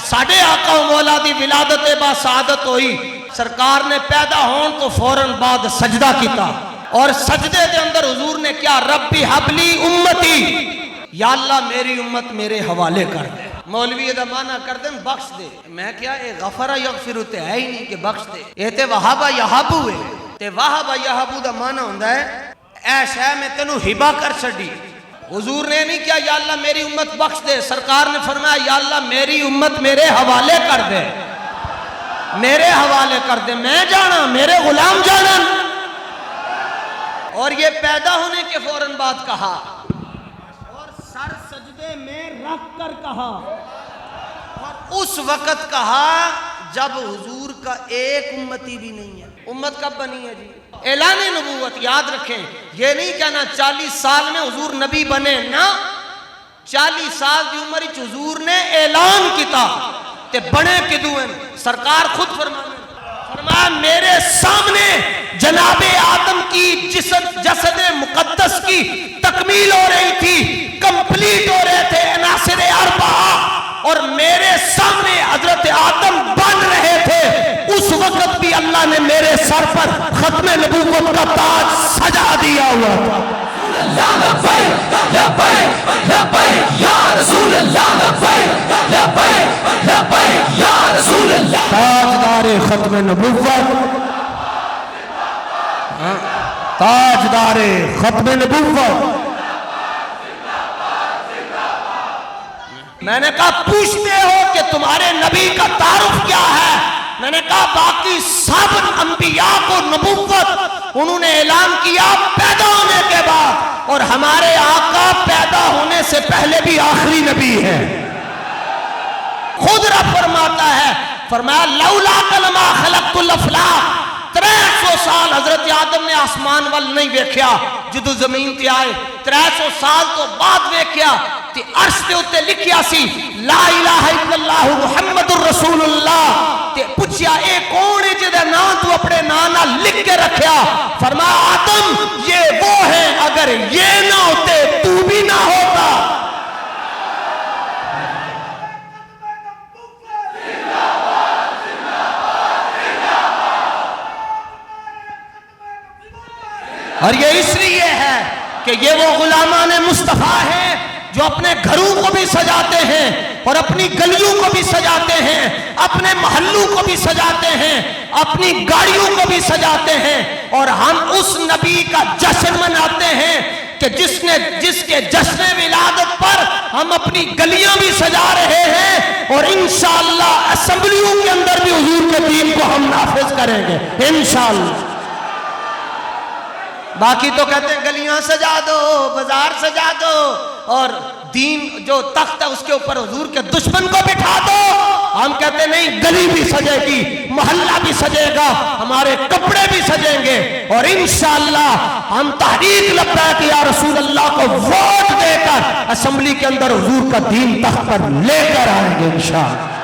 साढ़े आका व मौला दी विलादत बा सआदत होई। सरकार ने पैदा होने तो फौरन बाद सजदा किया और सजदे के अंदर हुजूर ने क्या, रब्बी हबली उम्मती, या अल्लाह मेरी उम्मत मेरे हवाले कर दे। मौलवी दा माना कर दे बख्श दे। मैं क्या ये गफरा यगफिरु ते है ही नहीं कि बख्श दे, ये ते वहाबा यहाबू है। ते वहाबा यहाबू दा माना हुंदा है ऐ शै मैं तेनू हिबा कर छड़ी। हुजूर ने नहीं किया या अल्लाह मेरी उम्मत बख्श दे, सरकार ने फरमाया या अल्लाह मेरी उम्मत मेरे हवाले कर दे, मेरे हवाले कर दे, मैं जाना मेरे गुलाम जाना। और ये पैदा होने के फौरन बाद कहा और सर सजदे में रख कर कहा, और उस वक्त कहा जब हुजूर का एक उम्मती भी नहीं है। उम्मत कब बनी है जी? ऐलान नबूवत याद रखें, ये नहीं कहना 40 साल में हुजूर नबी बने ना, 40 साल की उम्र हुजूर ने ऐलान किया ते बने किदू हैं। सरकार खुद फरमाया मेरे सामने जनाबे आदम की जसद मुकद्दस की तकमील हो रही थी, कंप्लीट हो रहे थे अनासिर अरबा, और मेरे सामने हजरत आदम बन रहे थे। उस वक्त भी अल्लाह ने मेरे सर पर खत्म नबूवत का ताज सजा दिया हुआ था। ताजदारे खत्म नबूवत, ताजदारे खत्म नबूवत। मैंने कहा पूछते हो कि तुम्हारे नबी का तारुफ क्या है? मैंने कहा बाकी सब अंबिया को नबूवत उन्होंने ऐलान किया पैदा होने के बाद, और हमारे आका पैदा होने से पहले भी आखिरी नबी है। खुद रब फरमाता है, फरमाया लौला कलमा खलक़तुल अफ़लाक, 300 साल हजरत आदम ने आसमान वाल नहीं देखा जदों जमीन ते आए, 300 साल तो बाद देखा ते अर्श दे उत्ते लिखिया सी ला इलाहा इल्लल्लाह मुहम्मदुर रसूलुल्लाह। ते पूछया ए कौन है जिहदा नाम तू अपने नाम नाल लिख के रखया? फरमाया आदम ये वो है, अगर ये ना होते तू भी ना होता। और ये इसलिए है कि ये वो गुलामान मुस्तफा हैं जो अपने घरों को भी सजाते हैं और अपनी गलियों को भी सजाते हैं, अपने महल्लों को भी सजाते हैं, अपनी गाड़ियों को भी सजाते हैं। और हम उस नबी का जश्न मनाते हैं कि जिसके जश्न विलादत पर हम अपनी गलियां भी सजा रहे हैं, और इंशाअल्लाह असेंबलियों के अंदर भी हुजूर के दीन को हम नाफिज करेंगे इंशाअल्लाह। बाकी तो कहते हैं गलियां सजा दो, बाजार सजा दो, और दीन जो तख्त है उसके ऊपर हुजूर के दुश्मन को बिठा दो। हम कहते नहीं, गली भी सजेगी, मोहल्ला भी सजेगा, हमारे कपड़े भी सजेंगे, और इंशाअल्लाह हम तहरीक लब्बैक या रसूल अल्लाह को वोट देकर असेंबली के अंदर हुजूर का दीन तख्त पर लेकर आएंगे इंशाअल्लाह।